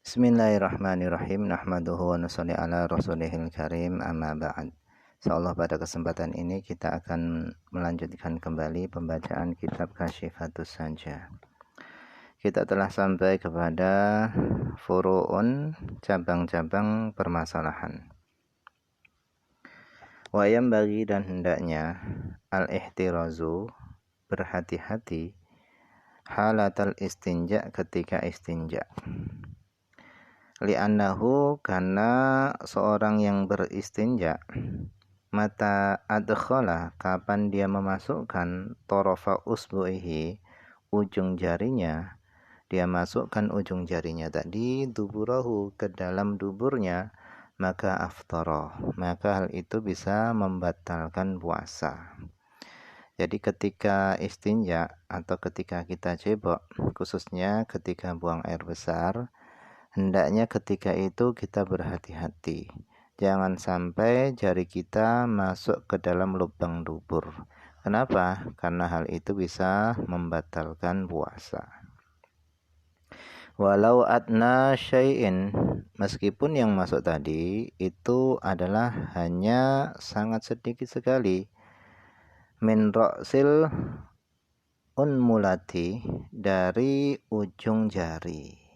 Bismillahirrahmanirrahim. Nahmaduhu wa nusalli ala rasulihil karim, amma ba'd. Insyaallah pada kesempatan ini kita akan melanjutkan kembali pembacaan kitab Kasyifatus Sajah. Kita telah sampai kepada furu'un, cabang-cabang permasalahan. Wayam bagi dan hendaknya al-ihtirazu, berhati-hati, halatal istinja, ketika istinja. Li'annahu, karena seorang yang beristinja, mata adkhala, kapan dia memasukkan torofa usbu'ihi, ujung jarinya, dia masukkan ujung jarinya tadi duburahu, ke dalam duburnya, maka aftara, maka hal itu bisa membatalkan puasa. Jadi ketika istinja atau ketika kita cebok, khususnya ketika buang air besar, hendaknya ketika itu kita berhati-hati. Jangan sampai jari kita masuk ke dalam lubang dubur. Kenapa? Karena hal itu bisa membatalkan puasa. Walau adna syai'in, meskipun yang masuk tadi itu adalah hanya sangat sedikit sekali. Min ra'sil unmulati, dari ujung jari.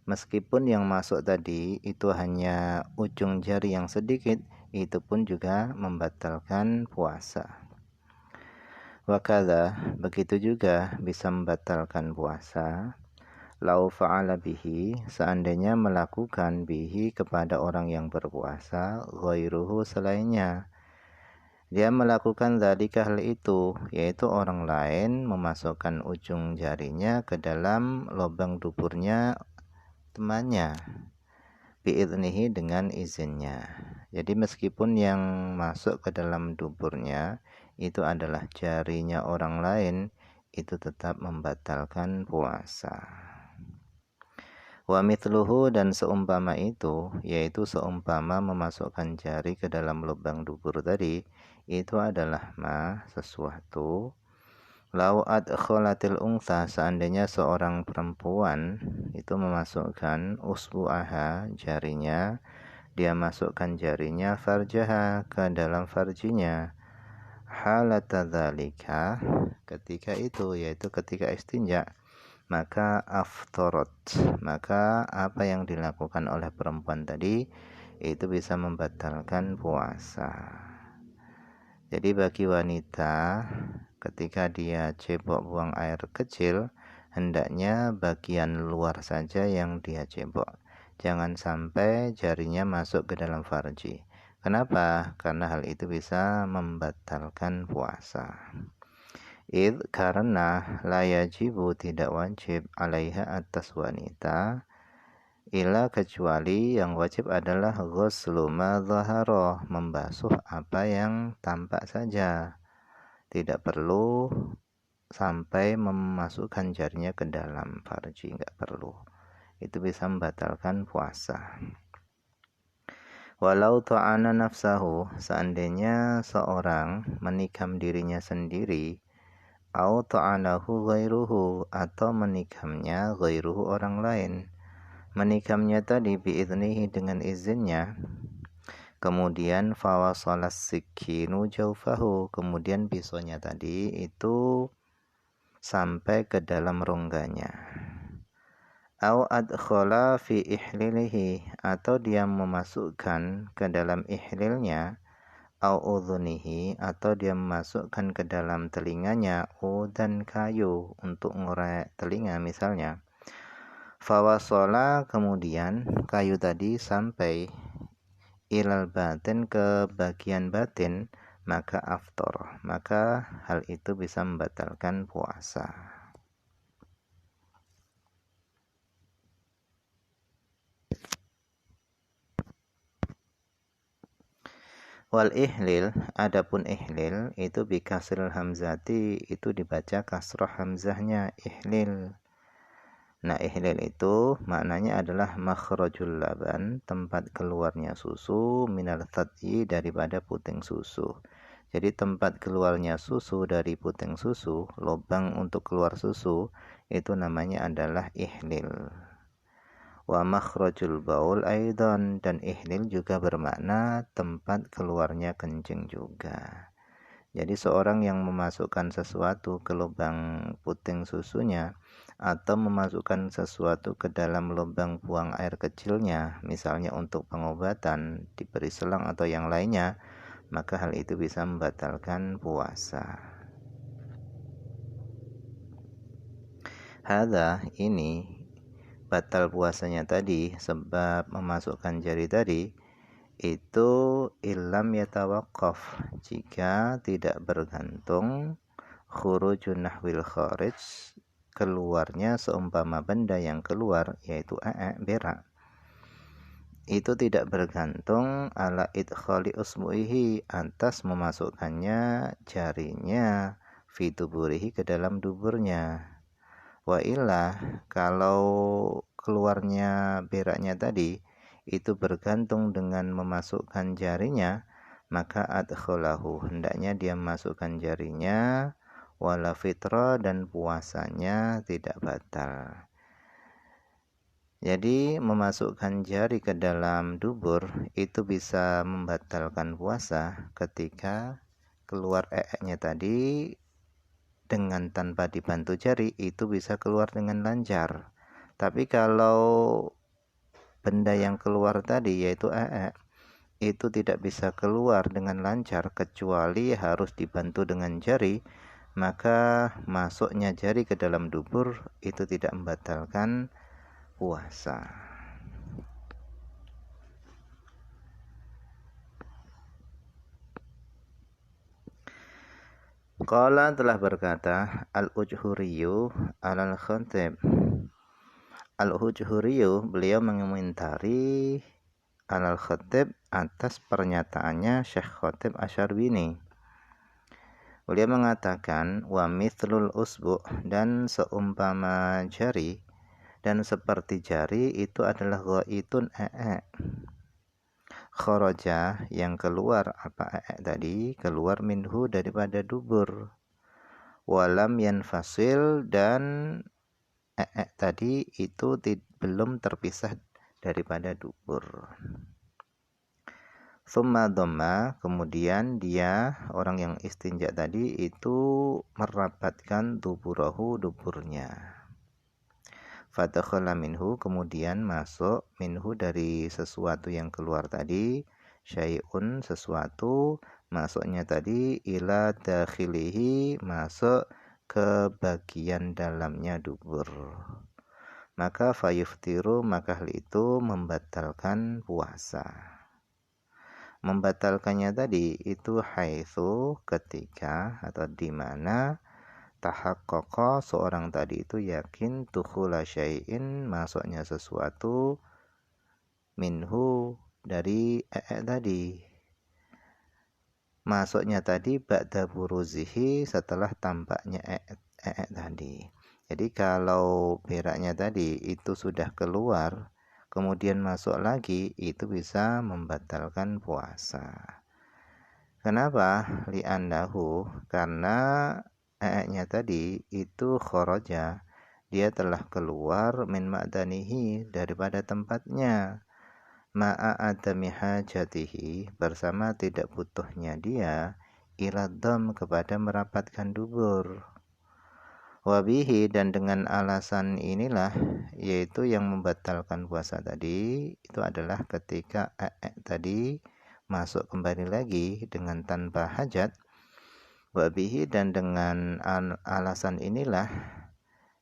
Meskipun yang masuk tadi itu hanya ujung jari yang sedikit, itu pun juga membatalkan puasa. Wakadha, begitu juga bisa membatalkan puasa. Lau fa'ala bihi, seandainya melakukan bihi kepada orang yang berpuasa, ghairuhu, selainnya. Dia melakukan dzalika, hal itu, yaitu orang lain memasukkan ujung jarinya ke dalam lubang duburnya temannya, biiznihi, dengan izinnya. Jadi meskipun yang masuk ke dalam duburnya itu adalah jarinya orang lain, itu tetap membatalkan puasa. Wa mithluhu, dan seumpama itu, yaitu seumpama memasukkan jari ke dalam lubang dubur tadi, itu adalah sesuatu. Lau adkhalatil untha, seandainya seorang perempuan itu memasukkan usbu'aha, jarinya, dia masukkan jarinya, farjaha, ke dalam farjinya, halata dzalika, ketika itu, yaitu ketika istinja, maka aftarat, maka apa yang dilakukan oleh perempuan tadi itu bisa membatalkan puasa. Jadi bagi wanita, ketika dia cebok buang air kecil, hendaknya bagian luar saja yang dia cebok. Jangan sampai jarinya masuk ke dalam farji. Kenapa? Karena hal itu bisa membatalkan puasa. Karena la yajibu, tidak wajib, alaiha, atas wanita, ila, kecuali yang wajib adalah ghuslu ma dhahara, membasuh apa yang tampak saja. Tidak perlu sampai memasukkan jarinya ke dalam farji, enggak perlu. Itu bisa membatalkan puasa. Walau ta'ana nafsahu, seandainya seorang menikam dirinya sendiri, au ta'anahu ghairuhu, atau menikamnya ghairuhu, orang lain. Menikamnya tadi biiznihi, dengan izinnya. Kemudian fawasalas sikinu jaufahu, kemudian pisaunya tadi itu sampai ke dalam rongganya. Au adkhala fi ihlilihi, atau dia memasukkan ke dalam ihlilnya. Au udhunihi, atau dia memasukkan ke dalam telinganya udan, kayu, untuk ngorek telinga misalnya. Fawasala, kemudian kayu tadi sampai ilal batin, ke bagian batin, maka aftar, maka hal itu bisa membatalkan puasa. Wal ihlil, adapun ihlil itu bikasril hamzati, itu dibaca kasroh hamzahnya, ihlil. Nah, ihlil itu maknanya adalah makhrajul laban, tempat keluarnya susu, minal thadyi, daripada puting susu. Jadi tempat keluarnya susu dari puting susu, lubang untuk keluar susu, itu namanya adalah ihlil. Wa makhrajul baul aidan, dan ihlil juga bermakna tempat keluarnya kencing juga. Jadi seorang yang memasukkan sesuatu ke lubang puting susunya atau memasukkan sesuatu ke dalam lubang buang air kecilnya, misalnya untuk pengobatan, diberi selang atau yang lainnya, maka hal itu bisa membatalkan puasa. Hadza, ini batal puasanya tadi sebab memasukkan jari tadi itu ilam yatawaqqaf, jika tidak bergantung khurujun nahwil kharij, keluarnya seumpama benda yang keluar, yaitu berak, itu tidak bergantung ala idkhali usbu'ihi, atas memasukkannya jarinya fi tuburihi, ke dalam duburnya. Wa illa, kalau keluarnya beraknya tadi itu bergantung dengan memasukkan jarinya, maka adkhalahu, hendaknya dia masukkan jarinya, wala fitra, dan puasanya tidak batal. Jadi memasukkan jari ke dalam dubur itu bisa membatalkan puasa ketika keluar nya tadi dengan tanpa dibantu jari itu bisa keluar dengan lancar. Tapi kalau benda yang keluar tadi yaitu itu tidak bisa keluar dengan lancar kecuali harus dibantu dengan jari, maka masuknya jari ke dalam dubur itu tidak membatalkan puasa. Qala, telah berkata Al-Ujhuriyyu al-Khatib. Al-Ujhuriyyu, beliau mengomentari Al-Khatib atas pernyataannya Syekh Khatib Asyarbini. Beliau mengatakan wa mithlul usbu', dan seumpama jari dan seperti jari itu adalah ghaitun kharaja, yang keluar apa tadi, keluar minhu, daripada dubur, walam yanfasil, dan tadi itu belum terpisah daripada dubur. Thumma dhamma, kemudian dia, orang yang istinja tadi, itu merapatkan duburahu, duburnya. Fadakhala minhu, kemudian masuk, minhu, dari sesuatu yang keluar tadi, syai'un, sesuatu, masuknya tadi, ila dakhilihi, masuk ke bagian dalamnya dubur. Maka fayuftiru, maka hal itu membatalkan puasa. Membatalkannya tadi itu haitsu, ketika atau di mana tahaqqaqa, seorang tadi itu yakin tukhula syai'in, masuknya sesuatu, minhu, dari tadi, masuknya tadi ba'da buruzihi, setelah tampaknya tadi. Jadi kalau beraknya tadi itu sudah keluar kemudian masuk lagi, itu bisa membatalkan puasa. Kenapa? Li'annahu, karena nya tadi itu kharaja, dia telah keluar, min ma'danihi, daripada tempatnya, ma'a adami hajatihi, bersama tidak butuhnya dia, iladam, kepada merapatkan dubur. Wabihi, dan dengan alasan inilah, yaitu yang membatalkan puasa tadi, itu adalah ketika tadi masuk kembali lagi dengan tanpa hajat. Wabihi, dan dengan alasan inilah,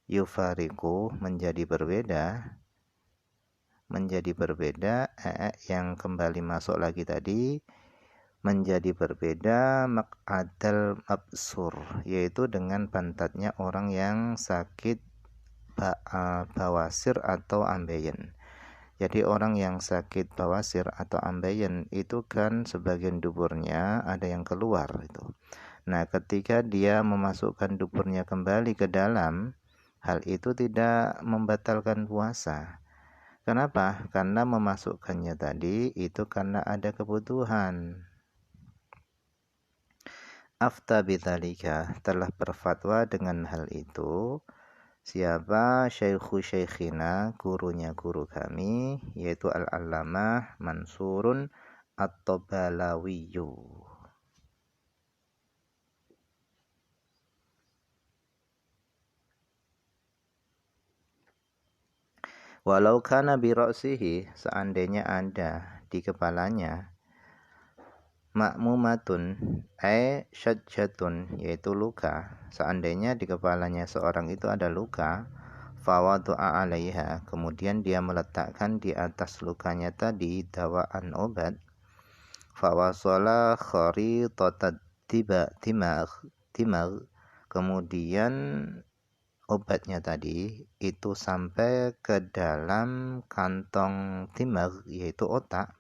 yufariku, menjadi berbeda yang kembali masuk lagi tadi, menjadi berbeda maq'adal mabsur, yaitu dengan pantatnya orang yang sakit bawasir atau ambeien. Jadi orang yang sakit bawasir atau ambeien itu kan sebagian duburnya ada yang keluar itu. Nah, ketika dia memasukkan duburnya kembali ke dalam, hal itu tidak membatalkan puasa. Kenapa? Karena memasukkannya tadi itu karena ada kebutuhan. Afta bidzalika, telah berfatwa dengan hal itu Siapa? Syaikhu syaikhina, gurunya guru kami, yaitu Al-Allamah Mansurun At-Tabalawiyyu. Walau kana bi ra'sihi, seandainya ada di kepalanya ma'mumatun syajjatun, yaitu luka, seandainya di kepalanya seorang itu ada luka, fawadu'a 'alaiha, kemudian dia meletakkan di atas lukanya tadi dawaan obat, fawasala kharitata timag, kemudian obatnya tadi itu sampai ke dalam kantong timag, yaitu otak,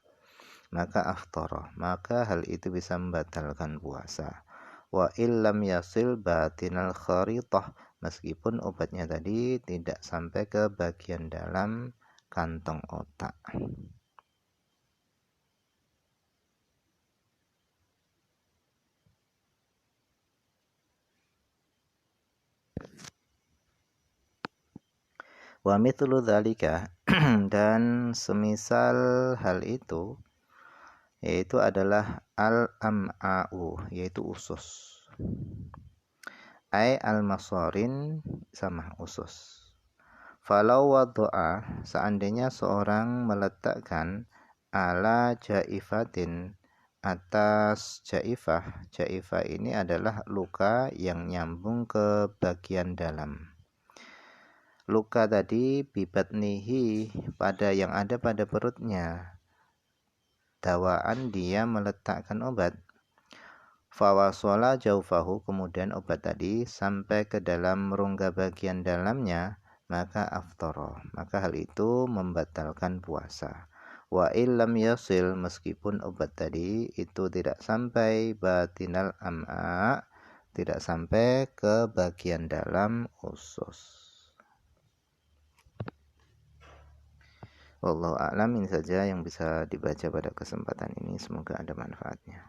maka aftara, maka hal itu bisa membatalkan puasa. Wa illam yasil batinal kharitah, meskipun obatnya tadi tidak sampai ke bagian dalam kantong otak. Wa mithlu dzalika dan semisal hal itu, yaitu adalah al-am'a'u, yaitu usus. Al-masarin, sama usus. Falau wadu'a, seandainya seorang meletakkan ala jaifatin, atas jaifah. Jaifah ini adalah luka yang nyambung ke bagian dalam. Luka tadi bibatnihi, pada yang ada pada perutnya. Dawaan, dia meletakkan obat. Fawasola jaufahu, kemudian obat tadi sampai ke dalam rongga bagian dalamnya, maka aftara, maka hal itu membatalkan puasa. Wa illam yasil, meskipun obat tadi itu tidak sampai batinal am'a, tidak sampai ke bagian dalam usus. Wallahu a'lam, ini saja yang bisa dibaca pada kesempatan ini, semoga ada manfaatnya.